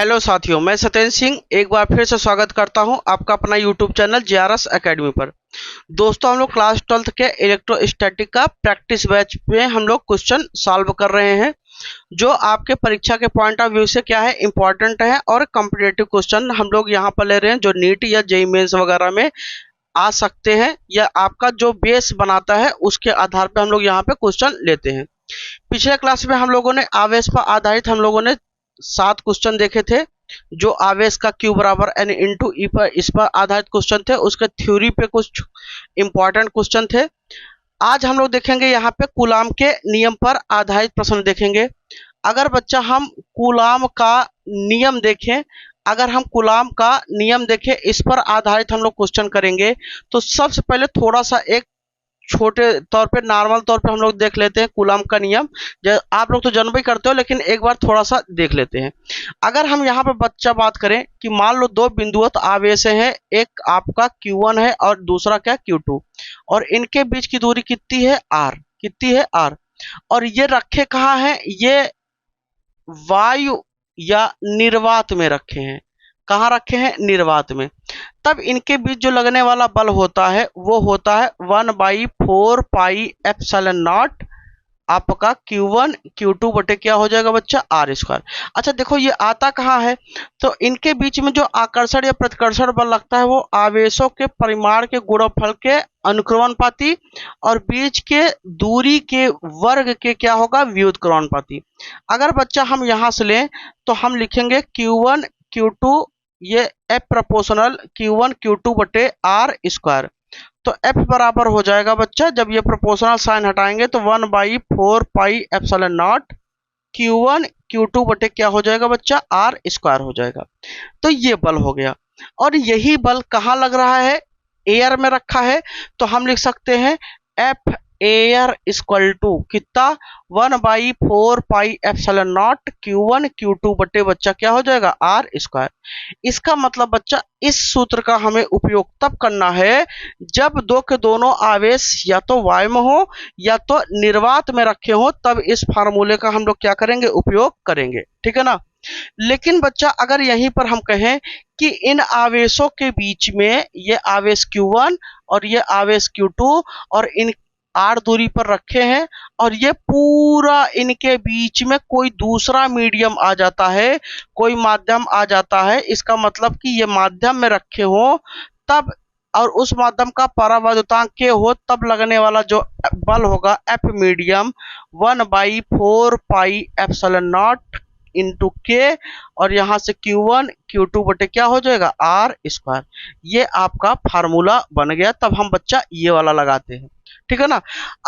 Hello साथियों, मैं सत्येंद्र सिंह एक बार फिर से स्वागत करता हूं आपका अपना यूट्यूब चैनल जेआरएस एकेडमी पर। दोस्तों, हम लोग क्लास 12th के इलेक्ट्रोस्टैटिक का प्रैक्टिस बैच में हम लोग क्वेश्चन सॉल्व कर रहे हैं, जो आपके परीक्षा के पॉइंट ऑफ व्यू से क्या है, इंपॉर्टेंट है और कॉम्पिटिटिव क्वेश्चन हम लोग यहाँ पर ले रहे हैं, जो नीट या जेईई मेंस वगैरह में आ सकते हैं या आपका जो बेस बनाता है उसके आधार पर हम लोग यहाँ पे क्वेश्चन लेते हैं। पिछले क्लास में हम लोगों ने आवेश पर आधारित हम लोगों ने 7 क्वेश्चन देखे थे, जो आवेश का Q बराबर N इंटू ई पर इस पर आधारित क्वेश्चन थे। उसके थ्योरी पे कुछ इंपॉर्टेंट क्वेश्चन थे। आज हम लोग देखेंगे यहाँ पे कूलाम के नियम पर आधारित प्रश्न देखेंगे। अगर बच्चा हम कूलाम का नियम देखें, अगर हम कूलाम का नियम देखें, इस पर आधारित हम लोग क्वेश्चन करेंगे, तो सबसे पहले थोड़ा सा एक छोटे तौर पे नॉर्मल तौर पे हम लोग देख लेते हैं कूलाम का नियम। आप लोग तो जानबे ही करते हो, लेकिन एक बार थोड़ा सा देख लेते हैं। अगर हम यहाँ पे बच्चा बात करें कि मान लो दो बिंदुवत आवेश है, एक आपका Q1 है और दूसरा क्या Q2, और इनके बीच की दूरी कितनी है R, कितनी है R, और ये रखे कहाँ है, ये वायु या निर्वात में रखे हैं। कहाँ रखे हैं? निर्वात में। तब इनके बीच जो लगने वाला बल होता है वो होता है 1/4 पाई एप्सिलॉन नॉट आपका Q1 Q2 बटे क्या हो जाएगा बच्चा, R स्क्वायर। अच्छा देखो, ये आता कहाँ है, तो इनके बीच में जो आकर्षण या प्रतिकर्षण बल लगता है वो आवेशों के परिमाण के गुणनफल के अनुक्रमणपाती और बीच के दूरी के वर्ग के क्या होगा, व्युत्क्रमणपाती। अगर बच्चा हम यहाँ से लें तो हम लिखेंगे Q1 Q2, ये F प्रोपोर्शनल Q1 Q2 बटे R स्क्वायर। तो F बराबर हो जाएगा बच्चा, जब ये प्रोपोर्शनल साइन हटाएंगे तो 1/4 pi epsilon not Q1 Q2 बटे क्या हो जाएगा बच्चा, R स्क्वायर हो जाएगा। तो ये बल हो गया, और यही बल कहाँ लग रहा है, एयर में रखा है। तो हम लिख सकते हैं F एयर इक्वल टू कितना, 1/4 pi epsilon not Q1 Q2 बटे बच्चा क्या हो जाएगा, R स्क्वायर। इसका मतलब बच्चा इस सूत्र का हमें उपयोग तब करना है जब दो के दोनों आवेश या तो वायु में हो या तो निर्वात में रखे हो, तब इस फार्मूले का हम लोग क्या करेंगे, उपयोग करेंगे। ठीक है ना। लेकिन बच्चा अगर यहीं पर हम कहें कि इन आवेशों के बीच में ये आवेश Q1 और ये आवेश Q2 और इन R दूरी पर रखे हैं, और ये पूरा इनके बीच में कोई दूसरा मीडियम आ जाता है, कोई माध्यम आ जाता है, इसका मतलब कि ये माध्यम में रखे हो तब, और उस माध्यम का परावैद्युतांक K हो, तब लगने वाला जो बल होगा F medium 1/4 pi epsilon not into K, और यहाँ से Q1 Q2 बटे क्या हो जाएगा, R स्क्वायर। ये आपका फार्मूला बन गया। तब हम बच्चा ये वाला लगाते हैं। ठीक है ना।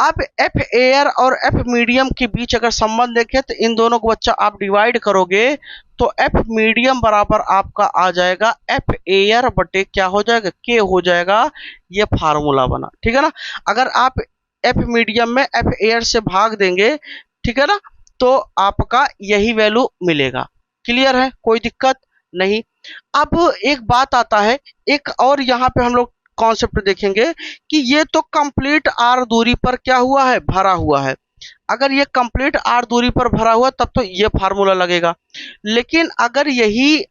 अब F एयर और F मीडियम के बीच अगर संबंध देखें तो इन दोनों को बच्चा आप डिवाइड करोगे तो F मीडियम बराबर आपका आ जाएगा F एयर बटे क्या हो जाएगा, K हो जाएगा। ये फार्मूला बना। ठीक है ना। अगर आप F मीडियम में F एयर से भाग देंगे, ठीक है ना, तो आपका यही वैल्यू मिलेगा। क्लियर है, कोई दिक्कत नहीं। अब एक बात आता है, एक और यहाँ पे हम लोग कॉन्सेप्ट देखेंगे कि ये तो कंप्लीट R दूरी पर क्या हुआ है, भरा हुआ है। अगर ये कंप्लीट R दूरी पर भरा हुआ तब तो ये फार्मूला लगेगा। लेकिन अगर यही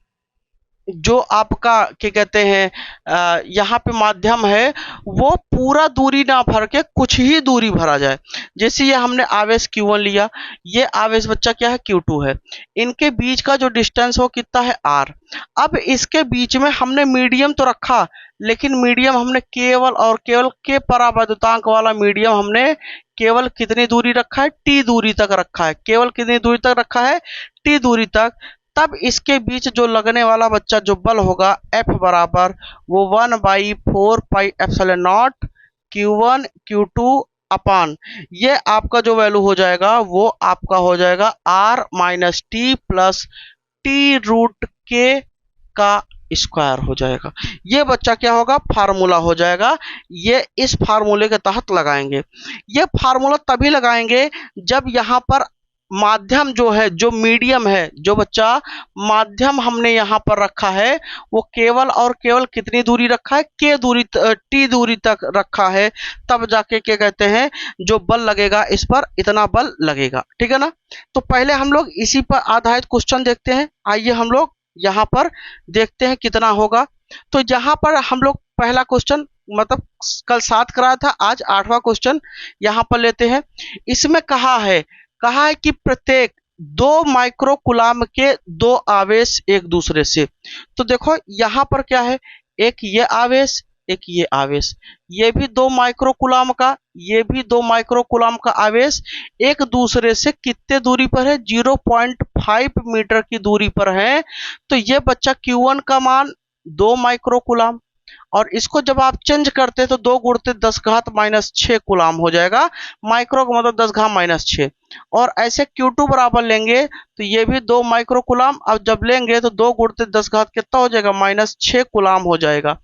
जो आपका क्या कहते हैं यहाँ पे माध्यम है, वो पूरा दूरी ना भर के कुछ ही दूरी भरा जाए, जैसे ये हमने आवेश Q1 लिया, ये आवेश बच्चा क्या है, Q2 है, इनके बीच का जो डिस्टेंस हो कितना है, R। अब इसके बीच में हमने मीडियम तो रखा, लेकिन मीडियम हमने केवल और केवल के परावैद्युतांक वाला मीडियम हमने केवल कितनी दूरी रखा है, T दूरी तक रखा है। केवल कितनी दूरी तक रखा है, T दूरी तक। तब इसके बीच जो लगने वाला बच्चा जो बल होगा F बराबर वो 1/4 pi epsilon not Q1 Q2 अपान, ये आपका जो वैल्यू हो जाएगा वो आपका हो जाएगा R minus T plus T root K का स्क्वायर हो जाएगा। ये बच्चा क्या होगा, फार्मूला हो जाएगा। ये इस फार्मूले के तहत लगाएंगे। ये फार्मूला तभी लगाएंगे जब यहाँ पर माध्यम जो है, जो मीडियम है, जो बच्चा माध्यम हमने यहाँ पर रखा है वो केवल और केवल कितनी दूरी रखा है, K दूरी, T दूरी तक रखा है। तब जाके क्या कहते हैं, जो बल लगेगा इस पर इतना बल लगेगा। ठीक है ना। तो पहले हम लोग इसी पर आधारित क्वेश्चन देखते हैं। आइए हम लोग यहाँ पर देखते हैं कितना होगा। तो यहाँ पर हम लोग पहला क्वेश्चन मतलब कल 7 कराया था, आज 8वां क्वेश्चन यहाँ पर लेते हैं। इसमें कहा है कि प्रत्येक 2 माइक्रोकुलाम के 2 आवेश एक दूसरे से। तो देखो यहाँ पर क्या है, एक ये आवेश, एक ये आवेश, ये भी 2 माइक्रोकुलाम का, ये भी 2 माइक्रोकुलाम का आवेश एक दूसरे से कितने दूरी पर है, 0.5 मीटर की दूरी पर है। तो ये बच्चा Q1 का मान 2 माइक्रोकुलाम, और इसको जब आप चेंज करते हैं तो 2 गुणित 10 घात माइनस 6 कुलाम हो जाएगा। माइक्रो का मतलब 10 घात माइनस 6। और ऐसे Q2 बराबर लेंगे तो ये भी 2 माइक्रो कुलाम, अब जब लेंगे तो 2 गुणित 10 घात कितना हो जाएगा, माइनस 6 कुलाम हो जाएगा।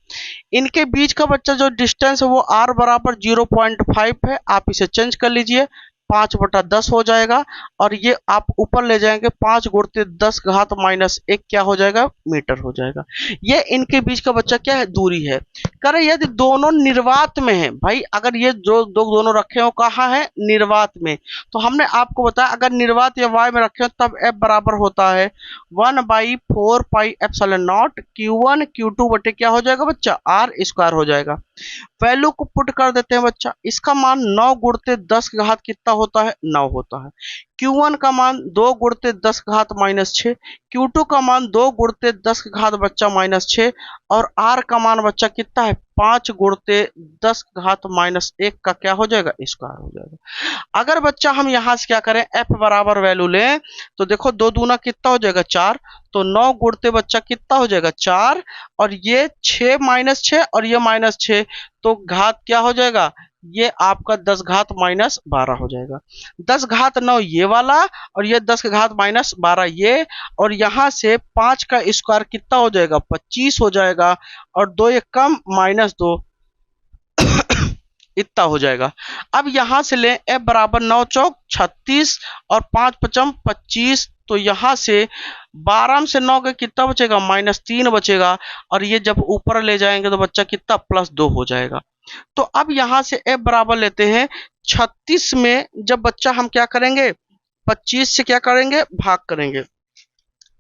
इनके बीच का बच्चा जो डिस्टेंस है वो r बराबर 0.5 है, आप इसे चेंज कर लीजिए, 5/10 हो जाएगा। और ये आप ऊपर ले जाएंगे 5 गुणित 10 घात माइनस 1 क्या हो जाएगा, मीटर हो जाएगा। ये इनके बीच का बच्चा क्या है, दूरी है। करे यदि दोनों निर्वात में है, भाई अगर ये जो दोनों रखे हो कहाँ है, निर्वात में, तो हमने आपको बताया अगर निर्वात या वाय में रखे हो तब F बराबर होता है 1/4 pi epsilon not Q1 Q2 बटे क्या हो जाएगा बच्चा, R स्क्वायर हो जाएगा। वैल्यू को पुट कर देते हैं बच्चा, इसका मान 9 गुणित 10 घात कितना होता है, 9 होता है। Q1 का मान 2 गुणित 10 घात माइनस 6, Q2 का मान 2 गुणित 10 घात बच्चा माइनस 6, और R का मान बच्चा कितना है, 5 गुणित 10 घात माइनस 1 का क्या हो जाएगा, स्क्वायर हो जाएगा। अगर बच्चा हम यहाँ से क्या करें, F बराबर वैल्यू लें तो देखो 2 दूना कितना हो जाएगा, 4, तो 9 गुणित बच्चा कितना हो जाएगा, 4, और ये 6 माइनस 6 और ये माइनस 6, तो घात क्या हो जाएगा, ये आपका 10 घात माइनस 12 हो जाएगा। 10 घात 9 ये वाला, और ये 10 घात माइनस 12 ये, और यहाँ से 5 का स्क्वायर कितना हो जाएगा, 25 हो जाएगा, और 2 एक कम माइनस 2 इतना हो जाएगा। अब यहां से ले F बराबर 9 चौक 36 और 5 पचम 25, तो यहां से 12 से 9 के कितना बचेगा, -3 बचेगा, और ये जब ऊपर ले जाएंगे तो बच्चा कितना, +2 हो जाएगा। तो अब यहां से F बराबर लेते हैं 36 में, जब बच्चा हम क्या करेंगे, 25 से क्या करेंगे, भाग करेंगे।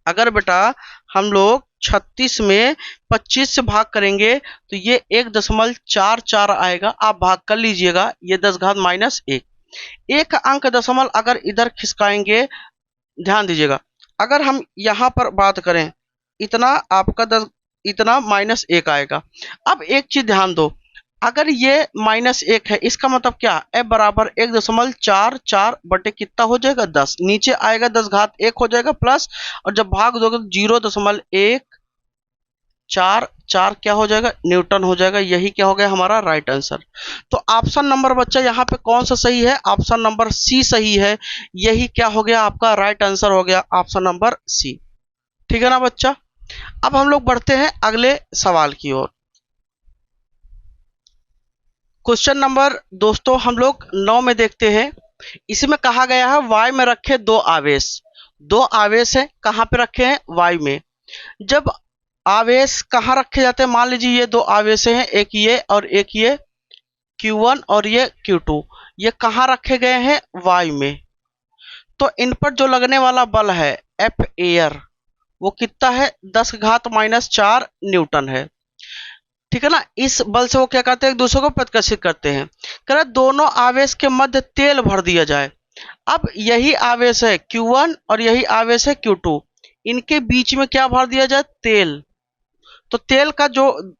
अगर बेटा हम लोग 36 में 25 से भाग करेंगे तो ये 1.44 आएगा, आप भाग कर लीजिएगा, ये 10 घात माइनस 1। एक अंक दशमलव अगर इधर खिसकाएंगे, ध्यान दीजिएगा, अगर हम यहाँ पर बात करें इतना आपका 10 इतना -1 आएगा। अब एक चीज ध्यान दो, अगर ये -1 है इसका मतलब क्या, F बराबर 1.44 बटे कितना हो जाएगा, 10, नीचे आएगा 10 घात 1 हो जाएगा प्लस, और जब भाग दोगे तो 0.144 क्या हो जाएगा, न्यूटन हो जाएगा। यही क्या हो गया हमारा राइट आंसर। तो ऑप्शन नंबर बच्चा यहाँ पे कौन सा सही है, ऑप्शन नंबर सी सही है। यही क्या हो गया आपका राइट आंसर हो गया, ऑप्शन नंबर सी। ठीक है ना बच्चा। अब हम लोग बढ़ते हैं अगले सवाल की ओर। क्वेश्चन नंबर दोस्तों हम लोग 9 में देखते हैं। इसमें कहा गया है y में रखे 2 आवेश, 2 आवेश है, कहाँ पे रखे हैं, y में। जब आवेश कहाँ रखे जाते हैं, मान लीजिए ये 2 आवेश हैं, एक ये और एक ये Q1 और ये Q2, ये कहाँ रखे गए हैं, y में। तो इन पर जो लगने वाला बल है F एयर, वो कितना है, 10 घात -4 न्यूटन है। ठीक है ना। इस बल से वो क्या करते हैं, एक दूसरे को प्रतिकर्षित करते हैं। कह रहा दोनों आवेश के मध्य तेल भर दिया जाए। अब यही आवेश है Q1 और यही आवेश है Q2, इनके बीच में क्या भर दिया जाए, तेल। तो तेल का जो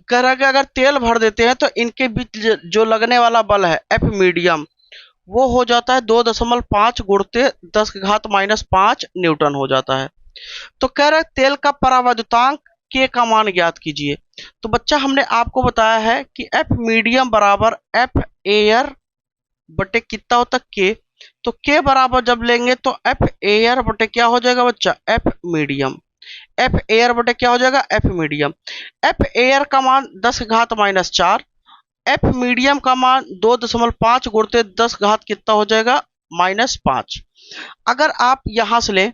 कह रहा है कि अगर तेल भर देते हैं तो इनके बीच जो लगने वाला बल है F मीडियम, वो हो जाता है 2.5 गुणित 10 घात -5 न्यूटन हो जाता है। तो कह रहे तेल का परावैद्युतांक K का मान ज्ञात कीजिए। तो बच्चा हमने आपको बताया है कि F मीडियम बराबर F एयर बटे कितना होता K। तो K बराबर जब लेंगे तो F एयर बटे क्या हो जाएगा बच्चा, F मीडियम। F एयर बटे क्या हो जाएगा, F मीडियम। F एयर का मान 10 घात -4, F मीडियम का मान 2.5 गुणित 10 घात कितना हो जाएगा, -5। अगर आप यहां से लें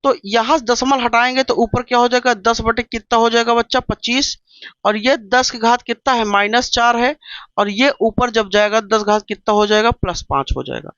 तो यहाँ से दशमलव हटाएंगे तो ऊपर क्या हो जाएगा, 10 बटे कितना हो जाएगा बच्चा, 25, और ये 10 की घात कितना है, -4 है, और ये ऊपर जब जाएगा 10 घात कितना हो जाएगा, +5 हो जाएगा।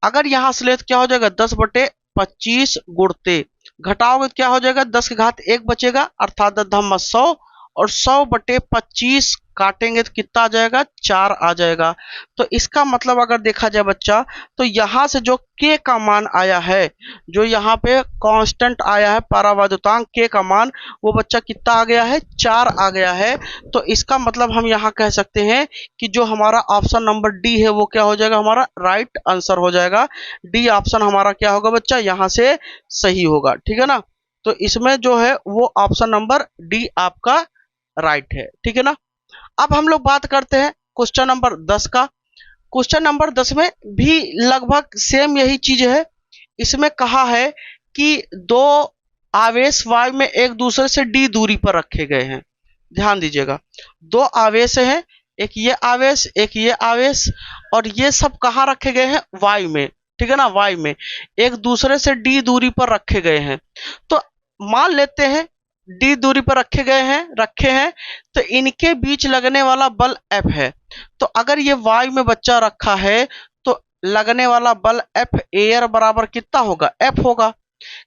अगर यहाँ से ले तो क्या हो जाएगा, 10 बटे 25 गुणते घटाओगे तो क्या हो जाएगा, 10 की घात 1 बचेगा अर्थात 100, और 100/25 काटेंगे तो कितना आ जाएगा, 4 आ जाएगा। तो इसका मतलब अगर देखा जाए बच्चा, तो यहाँ से जो k का मान आया है, जो यहाँ पे कांस्टेंट आया है परावैद्युतांक k का मान, वो बच्चा कितना आ गया है, 4 आ गया है। तो इसका मतलब हम यहाँ कह सकते हैं कि जो हमारा ऑप्शन नंबर डी है वो क्या हो जाएगा, हमारा राइट आंसर हो जाएगा। डी ऑप्शन हमारा क्या होगा बच्चा, यहाँ से सही होगा, ठीक है ना। तो इसमें जो है वो ऑप्शन नंबर डी आपका राइट है, ठीक है ना। अब हम लोग बात करते हैं क्वेश्चन नंबर 10 का। क्वेश्चन नंबर 10 में भी लगभग सेम यही चीज है। इसमें कहा है कि दो आवेश वायु में एक दूसरे से डी दूरी पर रखे गए हैं। ध्यान दीजिएगा, दो आवेश हैं, एक ये आवेश एक ये आवेश, और ये सब कहाँ रखे गए हैं, वायु में, ठीक है ना, वायु में एक दूसरे से डी दूरी पर रखे गए हैं। तो मान लेते हैं डी दूरी पर रखे हैं, तो इनके बीच लगने वाला बल F है। तो अगर ये वायु में बच्चा रखा है तो लगने वाला बल F एयर बराबर कितना होगा, F होगा।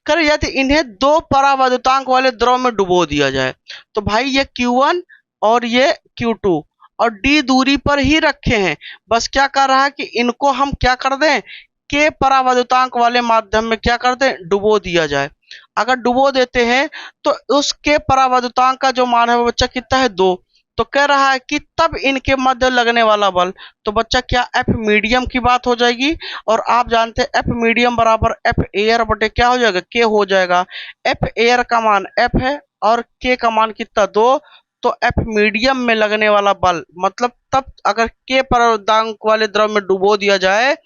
कर यदि इन्हें दो परावैद्युतांक वाले द्रव में डुबो दिया जाए, तो भाई ये Q1 और ये Q2 और डी दूरी पर ही रखे हैं, बस क्या कर रहा है कि इनको हम क्या कर दें, के परावैद्युतांक वाले माध्यम में क्या कर दें, डुबो दिया जाए। अगर डुबो देते हैं तो उसके परावैद्युतांक का जो मान है वो बच्चा कितना है, 2। तो कह रहा है कि तब इनके मध्य लगने वाला बल, तो बच्चा क्या एफ मीडियम की बात हो जाएगी, और आप जानते हैं एफ मीडियम बराबर एफ एयर बटे क्या हो जाएगा, के हो जाएगा। एफ एयर का मान एफ है और के का मान कितना, 2। तो एफ मीडियम में लगने वाला बल मतलब तब अगर के परावैद्युतांक वाले द्रव में डुबो दिया जाए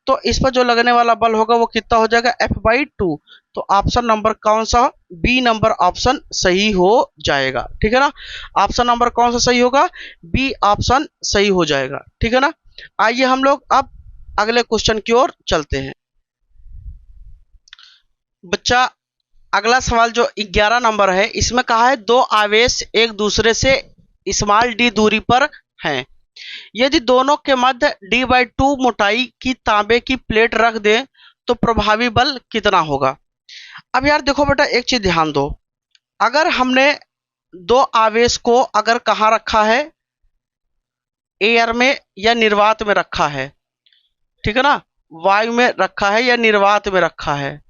तो इस पर जो लगने वाला बल होगा वो कितना हो जाएगा, F/2। तो ऑप्शन नंबर कौन सा, बी नंबर ऑप्शन सही हो जाएगा, ठीक है ना। ऑप्शन नंबर कौन सा सही होगा, बी ऑप्शन सही हो जाएगा, ठीक है ना। आइए हम लोग अब अगले क्वेश्चन की ओर चलते हैं। बच्चा अगला सवाल जो 11 नंबर है, इसमें कहा है दो आवेश एक दूसरे से स्मॉल डी दूरी पर हैं। यदि दोनों के मध्य D/2 मोटाई की तांबे की प्लेट रख दें तो प्रभावी बल कितना होगा। अब यार देखो बेटा, एक चीज ध्यान दो, अगर हमने दो आवेश को अगर कहाँ रखा है, एयर में या निर्वात में रखा है, ठीक है ना, वायु में रखा है या निर्वात में रखा है,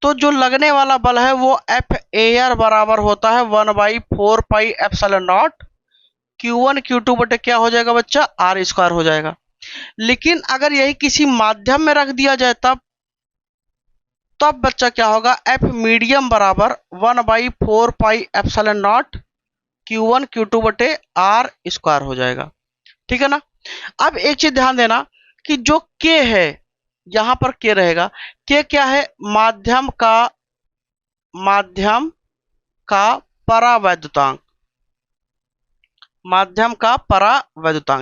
तो जो लगने वाला बल है वो एफ एयर बराबर होता है 1/4πε0 Q1 Q2 बटे क्या हो जाएगा बच्चा, R² हो जाएगा। लेकिन अगर यही किसी माध्यम में रख दिया जाए तब बच्चा क्या होगा, एफ मीडियम बराबर 1/4πε0 Q1 Q2 बटे R² हो जाएगा, ठीक है ना। अब एक चीज ध्यान देना कि जो K है यहां पर K रहेगा, K क्या है, माध्यम का परावैद्युतांक,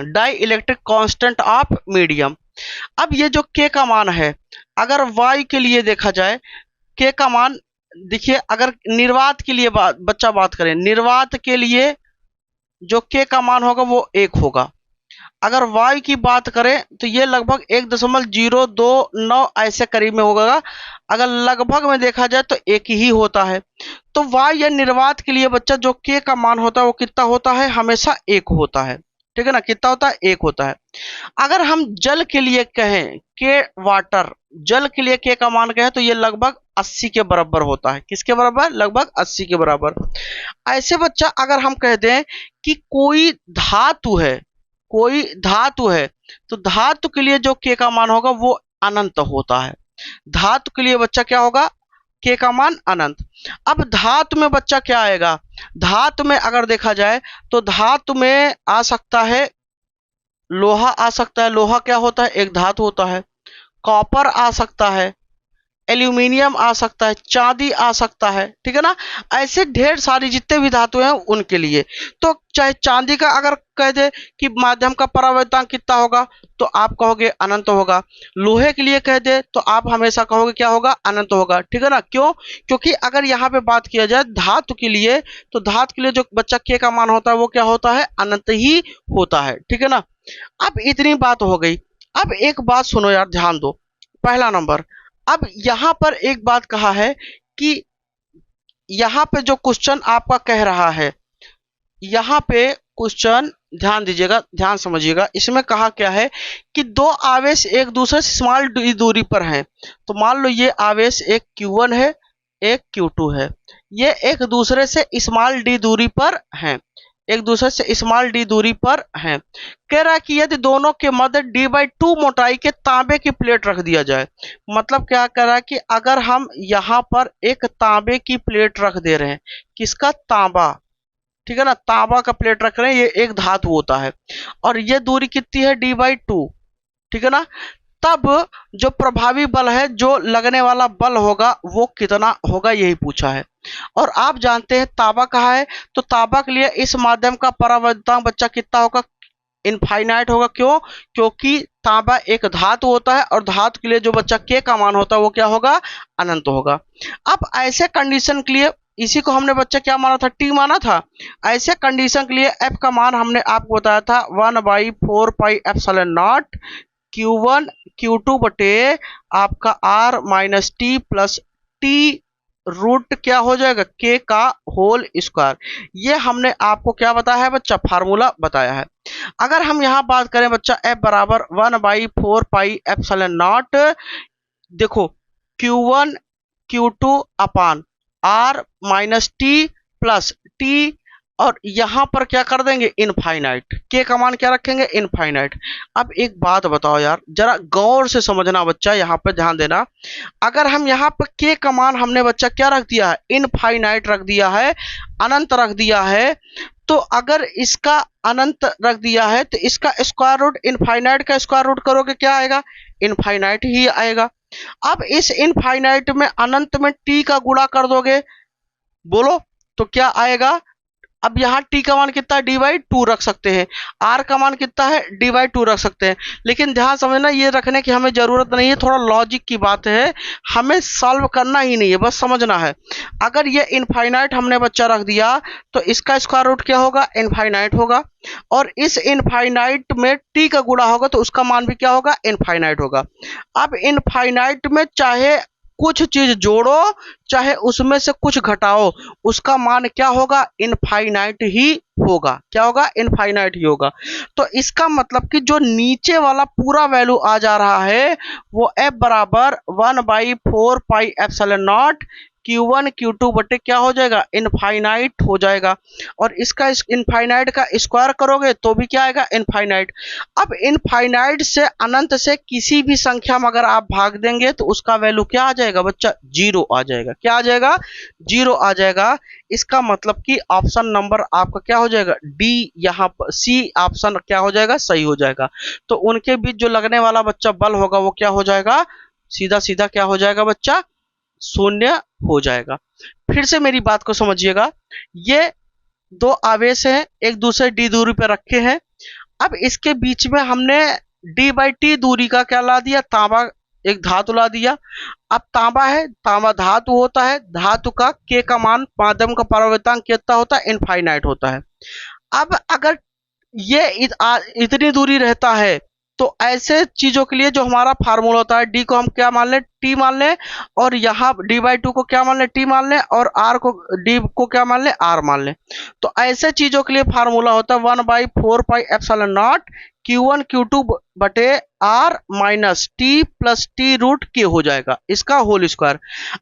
dielectric constant of medium. अब ये जो K का मान है, अगर वायु के लिए देखा जाए K का मान, देखिए अगर निर्वात के लिए बच्चा बात करें, निर्वात के लिए जो K का मान होगा वो 1 होगा। अगर वायु की बात करें तो ये लगभग 1.029 ऐसे करीब में होगा। अगर लगभग में देखा जाए तो 1 ही होता है। तो वायु या निर्वात के लिए बच्चा जो K का मान होता है वो कितना होता है, हमेशा 1 होता है, ठीक है ना, कितना होता है, 1 होता है। अगर हम जल के लिए कहें, K वाटर, जल के लिए K का मान कहें तो ये लगभग 80 के बराबर होता है। किसके बराबर, लगभग 80 के बराबर। ऐसे बच्चा अगर हम कह दें कि कोई धातु है तो धातु के लिए जो K का मान होगा वो अनंत होता है। धातु के लिए बच्चा क्या होगा, K का मान अनंत। अब धातु में बच्चा क्या आएगा, धातु में अगर देखा जाए तो धातु में आ सकता है लोहा, आ सकता है, लोहा क्या होता है, एक धातु होता है। कॉपर आ सकता है, एल्यूमिनियम आ सकता है, चांदी आ सकता है, ठीक है ना। ऐसे ढेर सारी जितने भी धातु हैं उनके लिए, तो चाहे चांदी का अगर कह दे कि माध्यम का परावैद्युतांक कितना होगा तो आप कहोगे अनंत होगा। लोहे के लिए कह दे तो आप हमेशा कहोगे क्या होगा, अनंत होगा, ठीक है ना। क्यों, क्योंकि अगर यहाँ पे बात किया जाए धातु के लिए, तो धातु के लिए जो बच्चा K का मान होता है वो क्या होता है, अनंत ही होता है, ठीक है ना। अब इतनी बात हो गई। अब एक बात सुनो यार, ध्यान दो, पहला नंबर, अब यहां पर एक बात कहा है कि यहाँ पे जो क्वेश्चन आपका कह रहा है, यहाँ पे क्वेश्चन ध्यान दीजिएगा, ध्यान समझिएगा। इसमें कहा क्या है कि दो आवेश एक दूसरे से स्मॉल दूरी पर हैं। तो मान लो ये आवेश एक Q1 है, एक Q2 है, ये एक दूसरे से स्मॉल d दूरी पर हैं, एक दूसरे से स्मॉल d दूरी पर हैं। कह रहा है कि यदि दोनों के मध्य d/2 मोटाई के तांबे की प्लेट रख दिया जाए। मतलब क्या कह रहा है कि अगर हम यहाँ पर एक तांबे की प्लेट रख दे रहे हैं, किसका, तांबा, ठीक है ना, तांबा का प्लेट रख रहे हैं, ये एक धातु होता है, और ये दूरी कितनी है, d/2, ठीक है ना। तब जो प्रभावी बल है, जो लगने वाला बल होगा वो कितना होगा, यही पूछा है। और आप जानते हैं तांबा कहाँ है, तो तांबा के लिए इस माध्यम का परावर्तनांक बच्चा कितना होगा, इनफाइनाइट होगा। क्यों, क्योंकि तांबा एक धातु होता है, और धातु के लिए जो बच्चा के का मान होता है वो क्या होगा, अनंत होगा। अब ऐसे कंडीशन के लिए, इसी को हमने बच्चा क्या माना था, टी माना था। ऐसे कंडीशन के लिए एफ का मान हमने आपको बताया था 1/4πε0 Q1 Q2 बटे आपका R minus T plus T root क्या हो जाएगा, के का होल स्क्वायर। ये हमने आपको क्या बताया है बच्चा, फार्मूला बताया है। अगर हम यहाँ बात करें बच्चा F बराबर 1/4πε0, देखो Q1 Q2 अपान R minus T plus T, और यहां पर क्या कर देंगे, इनफाइनाइट, के का मान क्या रखेंगे, इनफाइनाइट। अब एक बात बताओ यार, जरा गौर से समझना बच्चा, यहाँ पर ध्यान देना। अगर हम यहाँ पर के का मान हमने बच्चा क्या रख दिया है, इनफाइनाइट रख दिया है, अनंत रख दिया है, तो अगर इसका अनंत रख दिया है तो इसका स्क्वायर रूट, इनफाइनाइट का स्क्वायर रूट करोगे क्या आएगा, इनफाइनाइट ही आएगा। अब इस इनफाइनाइट में अनंत में टी का गुणा कर दोगे, बोलो तो क्या आएगा। अब यहाँ t का मान कितना है, d/2 रख सकते हैं, r का मान कितना है, d/2 रख सकते हैं। लेकिन ध्यान समझना, ये रखने की हमें जरूरत नहीं है, थोड़ा लॉजिक की बात है, हमें सॉल्व करना ही नहीं है, बस समझना है। अगर ये इनफाइनाइट हमने बच्चा रख दिया तो इसका स्क्वायर रूट क्या होगा, इनफाइनाइट होगा, और इस इनफाइनाइट में t का गुणा होगा तो उसका मान भी क्या होगा, इनफाइनाइट होगा। अब इनफाइनाइट में चाहे कुछ चीज जोड़ो चाहे उसमें से कुछ घटाओ, उसका मान क्या होगा, इनफाइनाइट ही होगा। क्या होगा, इनफाइनाइट ही होगा। तो इसका मतलब कि जो नीचे वाला पूरा वैल्यू आ जा रहा है वो f बराबर 1/4πε0 Q1 Q2 बटे क्या हो जाएगा, इनफाइनाइट हो जाएगा। और इसका इनफाइनाइट का स्क्वायर करोगे तो भी क्या आएगा, इनफाइनाइट। अब इनफाइनाइट से अनंत से किसी भी संख्या में अगर आप भाग देंगे तो उसका वैल्यू क्या आ जाएगा बच्चा, 0 आ जाएगा। क्या आ जाएगा, 0 आ जाएगा। इसका मतलब कि ऑप्शन नंबर आपका क्या हो जाएगा, डी, यहाँ पर सी ऑप्शन क्या हो जाएगा, सही हो जाएगा। तो उनके बीच जो लगने वाला बच्चा बल होगा वो क्या हो जाएगा, सीधा सीधा क्या हो जाएगा बच्चा, शून्य हो जाएगा। फिर से मेरी बात को समझिएगा, ये दो आवेश हैं, एक दूसरे डी दूरी पर रखे हैं। अब इसके बीच में हमने d/t दूरी का क्या ला दिया, तांबा, एक धातु ला दिया। अब तांबा है, तांबा धातु होता है, धातु का के का मान, माध्यम का परावर्तनांक कितना होता है, इनफाइनाइट होता है। अब अगर ये इतनी दूरी रहता है तो ऐसे चीजों के लिए जो हमारा फार्मूला होता है, डी को हम क्या मान लें, टी मान लें, और यहाँ d/2 को क्या मान लें, टी मान लें, और r को, डी को क्या मान लें, r मान लें। तो ऐसे चीजों के लिए फार्मूला होता है 1/4πε0 Q1 Q2 बटे r minus T plus T root के हो जाएगा, इसका होल स्क्वायर।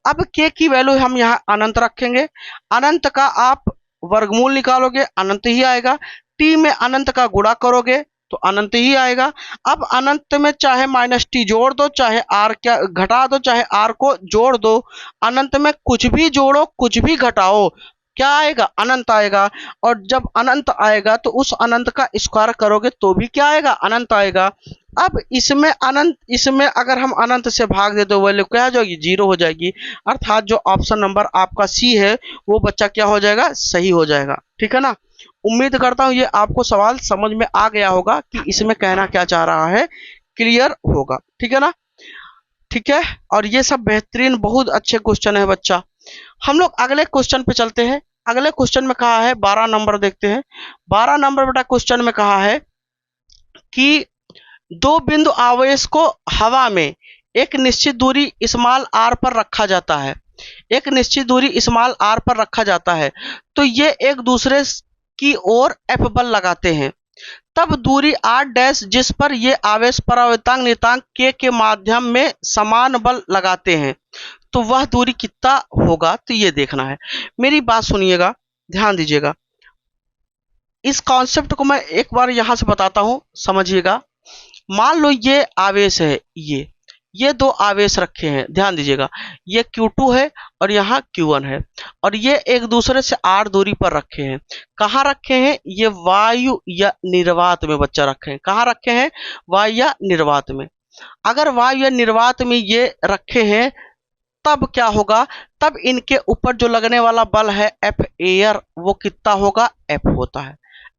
अब के की वैल्यू हम यहाँ अनंत रखेंगे, अनंत का आप वर्गमूल निकालोगे, अनंत ही आएगा। टी में अनंत का गुणा करोगे तो अनंत ही आएगा। अब अनंत में चाहे माइनस टी जोड़ दो, चाहे आर क्या घटा दो, चाहे आर को जोड़ दो, अनंत में कुछ भी जोड़ो कुछ भी घटाओ क्या आएगा, अनंत आएगा। और जब अनंत आएगा तो उस अनंत का स्क्वायर करोगे तो भी क्या आएगा, अनंत आएगा। अब इसमें अनंत, इसमें अगर हम अनंत से भाग दे तो वैल्यू क्या हो जाएगी, 0 हो जाएगी। अर्थात जो ऑप्शन नंबर आपका सी है वो बच्चा क्या हो जाएगा, सही हो जाएगा। ठीक है ना। उम्मीद करता हूं ये आपको सवाल समझ में आ गया होगा कि इसमें कहना क्या चाह रहा है, क्लियर होगा। ठीक है ना, ठीक है। और ये सब बेहतरीन बहुत अच्छे क्वेश्चन है बच्चा। हम लोग अगले क्वेश्चन पे चलते हैं। अगले क्वेश्चन में कहा है 12 नंबर, देखते हैं 12 नंबर बेटा। क्वेश्चन में कहा है कि दो बिंदु आवेश को हवा में एक निश्चित दूरी स्मॉल r पर रखा जाता है। एक निश्चित दूरी स्मॉल r पर रखा जाता है तो ये एक दूसरे की ओर F बल लगाते हैं। तब दूरी r डैश जिस पर ये आवेश परावर्तांक नियतांक k के माध्यम में समान बल लगाते हैं तो वह दूरी कितना होगा, तो ये देखना है। मेरी बात सुनिएगा, ध्यान दीजिएगा। इस कॉन्सेप्ट को मैं एक बार यहां से बताता हूं, समझिएगा। मान लो ये आवेश है, ये दो आवेश रखे हैं, ध्यान दीजिएगा। ये Q2 है और यहाँ Q1 है और ये एक दूसरे से r दूरी पर रखे हैं। कहाँ रखे हैं? ये वायु या निर्वात में बच्चा रखे हैं। कहाँ रखे हैं? वायु या निर्वात में। अगर वायु या निर्वात में ये रखे हैं तब क्या होगा? तब इनके ऊपर जो लगने वाला बल है F एयर, वो कितना होगा? F होता है।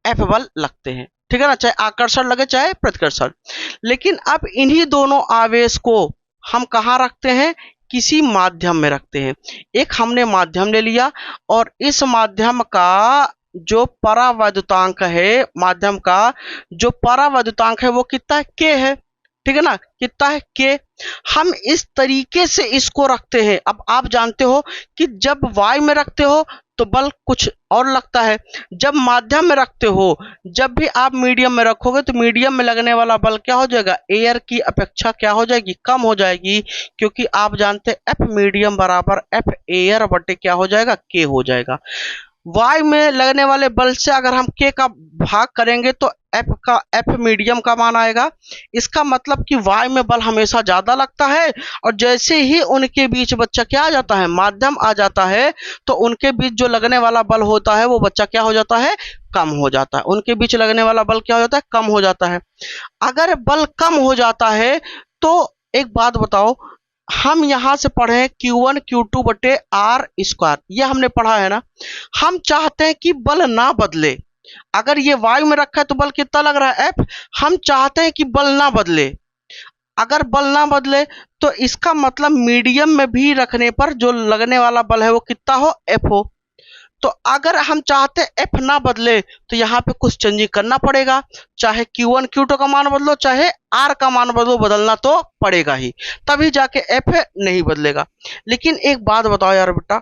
F बल लगते हैं, ठीक है ना, चाहे आकर्षण लगे चाहे प्रतिकर्षण। लेकिन अब इन्हीं दोनों आवेश को हम कहाँ रखते हैं? किसी माध्यम में रखते हैं। एक हमने माध्यम ले लिया और इस माध्यम का जो परावैद्युतांक है, माध्यम का जो परावैद्युतांक है वो कितना है? K है, ठीक है ना, कितना है? K। हम इस तरीके से इसको रखते हैं। अब आप जानते हो कि जब वायु में रखते हो तो बल कुछ और लगता है, जब माध्यम में रखते हो, जब भी आप मीडियम में रखोगे तो मीडियम में लगने वाला बल क्या हो जाएगा? एयर की अपेक्षा क्या हो जाएगी? कम हो जाएगी, क्योंकि आप जानते हैं F मीडियम बराबर F एयर बटे क्या हो जाएगा? K हो जाएगा। वायु में लगने वाले बल से अगर हम K का भाग करेंगे तो F मीडियम का मान आएगा। इसका मतलब कि वायु में बल हमेशा ज्यादा लगता है और जैसे ही उनके बीच बच्चा क्या आ जाता है? माध्यम आ जाता है, तो उनके बीच जो लगने वाला बल होता है वो बच्चा क्या हो जाता है? कम हो जाता है। उनके बीच लगने वाला बल क्या हो जाता है? कम हो जाता है। अगर बल कम हो जाता है तो एक बात बताओ, हम यहां से पढ़े Q1 Q2 बटे R स्क्वायर, ये हमने पढ़ा है ना। हम चाहते हैं कि बल ना बदले। अगर ये वायु में रखा है तो बल कितना लग रहा है? F। हम चाहते हैं कि बल ना बदले। अगर बल ना बदले तो इसका मतलब मीडियम में भी रखने पर जो लगने वाला बल है वो कितना हो? F हो। तो अगर हम चाहते F ना बदले तो यहाँ पे कुछ चेंजिंग करना पड़ेगा, चाहे Q1 Q2 का मान बदलो चाहे R का मान बदलो, बदलना तो पड़ेगा ही, तभी जाके F नहीं बदलेगा। लेकिन एक बात बताओ यार बेटा,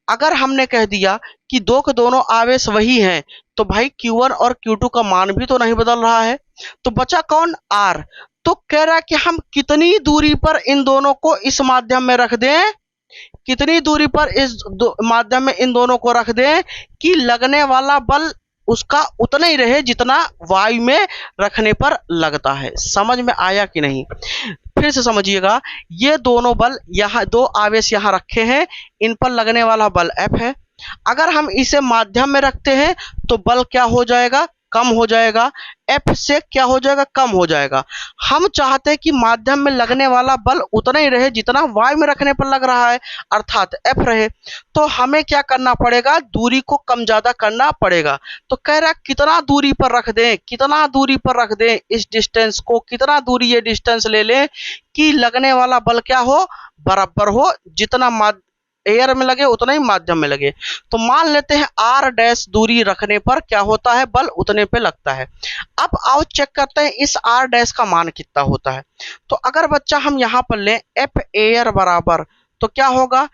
अगर हमने कह दिया कि दो के दोनों आवेश वही हैं तो भाई Q1 और Q2 का मान भी तो नहीं बदल रहा है, तो बचा कौन? R। तो कह रहा है कि हम कितनी दूरी पर इन दोनों को इस माध्यम में रख दें, कितनी दूरी पर इस माध्यम में इन दोनों को रख दें कि लगने वाला बल उसका उतना ही रहे जितना वायु में रखने पर लगता है। समझ में आया कि नहीं? फिर से समझिएगा। ये दोनों बल यहाँ, दो आवेश यहाँ रखे हैं, इन पर लगने वाला बल F है। अगर हम इसे माध्यम में रखते हैं तो बल क्या हो जाएगा? कम हो जाएगा। F से क्या हो जाएगा? कम हो जाएगा। हम चाहते हैं कि माध्यम में लगने वाला बल उतना ही रहे जितना वायु में रखने पर लग रहा है, अर्थात F रहे। तो हमें क्या करना पड़ेगा? दूरी को कम ज्यादा करना पड़ेगा। तो कह रहा है कितना दूरी पर रख दें, कितना दूरी पर रख दें इस डिस्टेंस को, कितना दूरी ये डिस्टेंस ले लें कि लगने वाला बल क्या हो? बराबर हो, जितना एयर में लगे उतना ही माध्यम में लगे। तो मान लेते हैं R डैश दूरी रखने पर क्या होता है? बल उतने पे लगता है। अब आओ चेक करते हैं इस R डैश का मान कितना होता है। तो अगर बच्चा हम यहाँ पर लें F एयर बराबर, तो क्या होगा?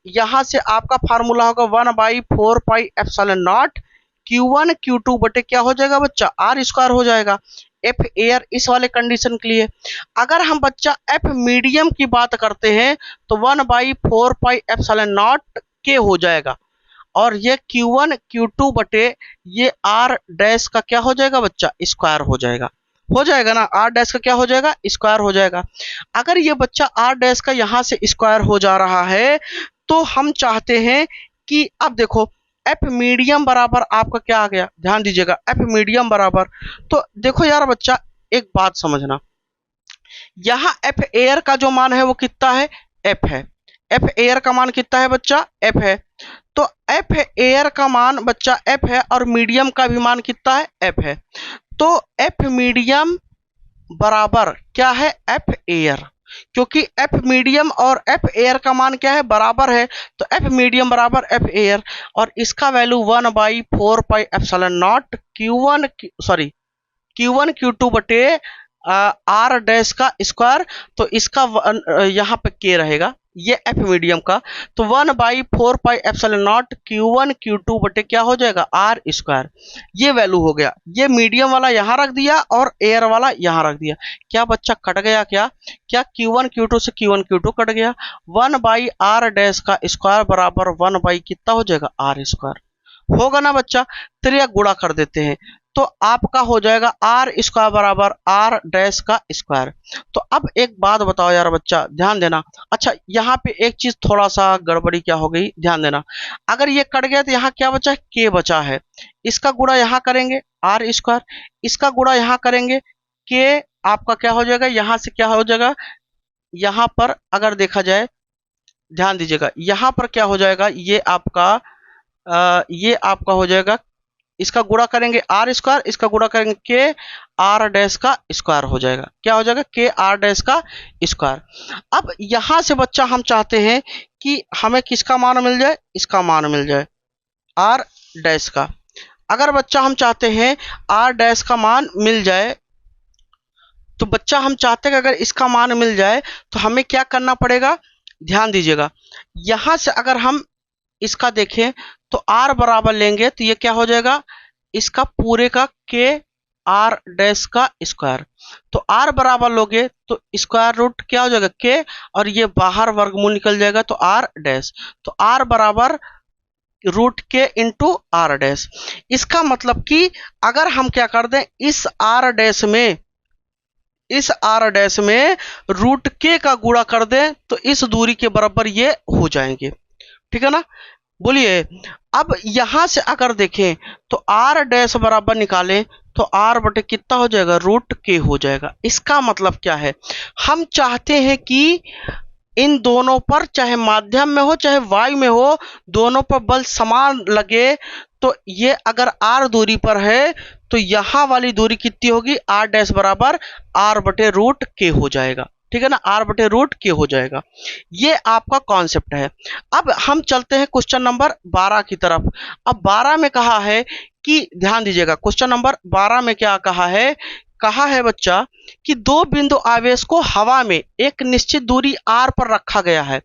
यहाँ से आपका फार्मूला होगा 1/4 pi epsilon not Q1 Q2 बटे क्या हो जाएगा बच्चा? R स्क्वायर हो जाएगा। F एयर इस वाले कंडीशन के लिए। अगर हम बच्चा F मीडियम की बात करते हैं तो 1/4 पाई एप्सिलॉन नॉट K हो जाएगा और ये Q1 Q2 बटे ये R डैश का क्या हो जाएगा बच्चा? स्क्वायर हो जाएगा। हो जाएगा ना? R डैश का क्या हो जाएगा? स्क्वायर हो जाएगा। अगर ये बच्चा R डैश का यहाँ से स्क्वायर हो जा रहा है तो हम चाहते हैं कि अब देखो F मीडियम बराबर आपका क्या आ गया? ध्यान दीजिएगा, F मीडियम बराबर, तो देखो यार बच्चा एक बात समझना, यहाँ F एयर का जो मान है वो कितना है? F है। F एयर का मान कितना है बच्चा? F है। तो F एयर का मान बच्चा F है और मीडियम का भी मान कितना है? F है। तो F मीडियम बराबर क्या है? F एयर, क्योंकि F मीडियम और F एयर का मान क्या है? बराबर है। तो F मीडियम बराबर F एयर और इसका value 1/4 pi epsilon not Q1 Q2 बटे R डैश का स्क्वायर। तो इसका यहाँ पे K रहेगा, ये एफ मीडियम का, तो 1/4πε0 Q1 Q2 बटे क्या हो जाएगा आर स्क्वायर। ये वैल्यू हो गया। ये मीडियम वाला यहाँ रख दिया और एयर वाला यहाँ रख दिया। क्या बच्चा कट गया? क्या क्या Q1 Q2 से Q1 Q2 कट गया। 1/r डैश का स्क्वायर बराबर 1 कितना हो जाएगा आर स्क्वायर होगा ना बच्चा। चलिए गुणा कर देते हैं, तो आपका हो जाएगा आर स्क्वायर बराबर आर डैश का स्क्वायर। तो अब एक बात बताओ यार बच्चा, ध्यान देना। अच्छा, यहाँ पे एक चीज थोड़ा सा गड़बड़ी क्या हो गई, ध्यान देना। अगर ये कट गया तो यहाँ क्या बचा है, के बचा है। इसका गुणा यहाँ करेंगे आर स्क्वायर, इसका गुणा यहाँ करेंगे के, आपका क्या हो जाएगा, यहाँ से क्या हो जाएगा, यहाँ पर अगर देखा जाए, ध्यान दीजिएगा, यहाँ पर क्या हो जाएगा, ये आपका हो जाएगा, इसका गुणा करेंगे आर स्क्वायर, इसका गुणा करेंगे के आर डैश का स्क्वायर हो जाएगा। क्या हो जाएगा, के आर डैश का स्क्वायर। अब यहां से बच्चा हम चाहते हैं कि हमें किसका मान मिल जाए, इसका मान मिल जाए आर डैश का। अगर बच्चा हम चाहते हैं आर डैश का मान मिल जाए, तो बच्चा हम चाहते हैं कि अगर इसका मान मिल जाए तो हमें क्या करना पड़ेगा, ध्यान दीजिएगा। यहां से अगर हम इसका देखें तो r बराबर लेंगे तो ये क्या हो जाएगा, इसका पूरे का के आर डैश का स्क्वायर। तो r बराबर लोगे तो स्क्वायर रूट क्या हो जाएगा के, और ये बाहर वर्गमूल निकल जाएगा तो r डैश। तो r बराबर रूट के इंटू आर डैश। इसका मतलब कि अगर हम क्या कर दें, इस r डैश में रूट के का गुणा कर दें तो इस दूरी के बराबर ये हो जाएंगे। ठीक है ना, बोलिए। अब यहां से अगर देखें तो आर डैश बराबर निकालें तो आर बटे कितना हो जाएगा, रूट के हो जाएगा। इसका मतलब क्या है, हम चाहते हैं कि इन दोनों पर, चाहे माध्यम में हो चाहे वायु में हो, दोनों पर बल समान लगे। तो ये अगर आर दूरी पर है तो यहां वाली दूरी कितनी होगी, आर डैश बराबर आर बटे रूट के हो जाएगा। ठीक है ना, आर बटे रूट के हो जाएगा। ये आपका कॉन्सेप्ट है। अब हम चलते हैं क्वेश्चन नंबर 12 की तरफ। अब 12 में कहा है कि, ध्यान दीजिएगा, क्वेश्चन नंबर 12 में क्या कहा है बच्चा कि दो बिंदु आवेश को हवा में एक निश्चित दूरी r पर रखा गया है।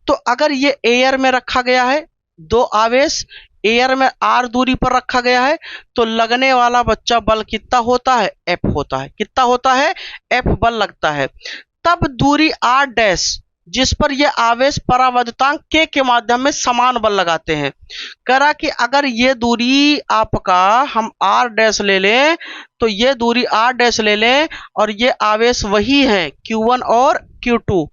तो अगर ये एयर में रखा गया है, दो आवेश एयर में r दूरी पर रखा गया है, तो लगने वाला बच्चा बल कितना होता है, F होता है। कितना होता है, F बल लगता है। तब दूरी r डैश जिस पर यह आवेश परावर्तकांक k के माध्यम में समान बल लगाते हैं। कह रहा कि अगर ये दूरी आपका हम r डैश ले लें, तो ये दूरी r डैश ले लें और ये आवेश वही है Q1 और Q2,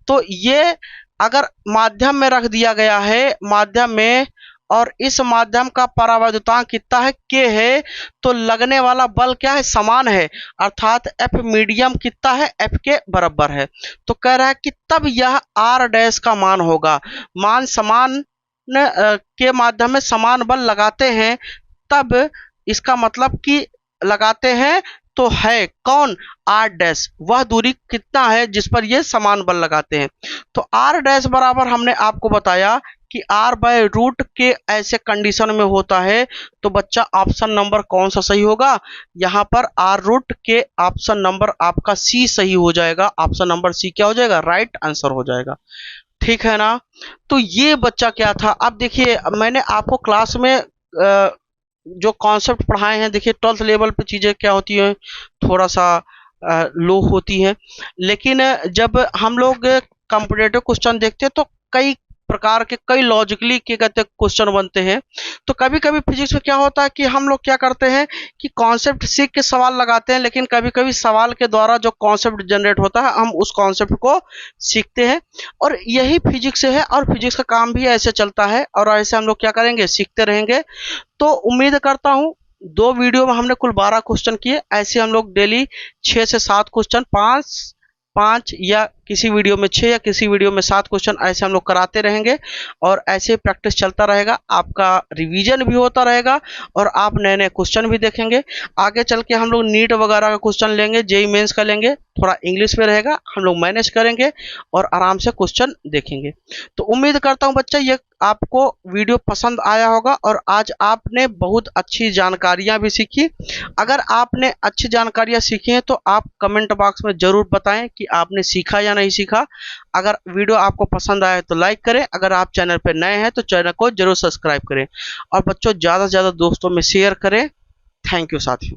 तो ये अगर माध्यम में रख दिया गया है, माध्यम में, और इस माध्यम का परावर्तकांक कितना है, k है, तो लगने वाला बल क्या है, समान है, अर्थात F मीडियम कितना है, F के बराबर है। तो कह रहा है कि तब यह R डैश का मान होगा, मान समान के माध्यम में समान बल लगाते हैं, तब इसका मतलब कि लगाते हैं तो है कौन, R डैश, वह दूरी कितना है जिस पर ये समान बल लगाते हैं। तो R डैश बराबर हमने आपको बताया कि r बाय रूट के ऐसे कंडीशन में होता है। तो बच्चा ऑप्शन नंबर कौन सा सही होगा, यहाँ पर r रूट के ऑप्शन नंबर आपका सी सही हो जाएगा। ऑप्शन नंबर सी क्या हो जाएगा, राइट आंसर हो जाएगा। ठीक है ना, तो ये बच्चा क्या था। अब देखिए, मैंने आपको क्लास में जो कॉन्सेप्ट पढ़ाए हैं, देखिए 12th लेवल पे चीजें क्या होती हैं, थोड़ा सा लो होती हैं, लेकिन जब हम लोग कॉम्पिटेटिव क्वेश्चन देखते हैं तो कई प्रकार के, कई लॉजिकली के कहते क्वेश्चन बनते हैं। तो कभी कभी फिजिक्स में क्या होता है कि हम लोग क्या करते हैं कि कॉन्सेप्ट सीख के सवाल लगाते हैं, लेकिन कभी कभी सवाल के द्वारा जो कॉन्सेप्ट जनरेट होता है हम उस कॉन्सेप्ट को सीखते हैं, और यही फिजिक्स है, और फिजिक्स का काम भी ऐसे चलता है, और ऐसे हम लोग क्या करेंगे, सीखते रहेंगे। तो उम्मीद करता हूँ 2 वीडियो में हमने कुल 12 क्वेश्चन किए। ऐसे हम लोग डेली 6 से 7 क्वेश्चन, 5 या किसी वीडियो में 6 या किसी वीडियो में 7 क्वेश्चन ऐसे हम लोग कराते रहेंगे, और ऐसे प्रैक्टिस चलता रहेगा, आपका रिवीजन भी होता रहेगा और आप नए नए क्वेश्चन भी देखेंगे। आगे चल के हम लोग नीट वगैरह का क्वेश्चन लेंगे, जेईई मेंस का लेंगे, थोड़ा इंग्लिश में रहेगा, हम लोग मैनेज करेंगे और आराम से क्वेश्चन देखेंगे। तो उम्मीद करता हूँ बच्चा ये आपको वीडियो पसंद आया होगा, और आज आपने बहुत अच्छी जानकारियां भी सीखी। अगर आपने अच्छी जानकारियां सीखी हैं तो आप कमेंट बॉक्स में जरूर बताएं कि आपने सीखा या नया नहीं सीखा। अगर वीडियो आपको पसंद आए तो लाइक करें, अगर आप चैनल पर नए हैं तो चैनल को जरूर सब्सक्राइब करें और बच्चों ज़्यादा से ज़्यादा दोस्तों में शेयर करें। थैंक यू साथियों।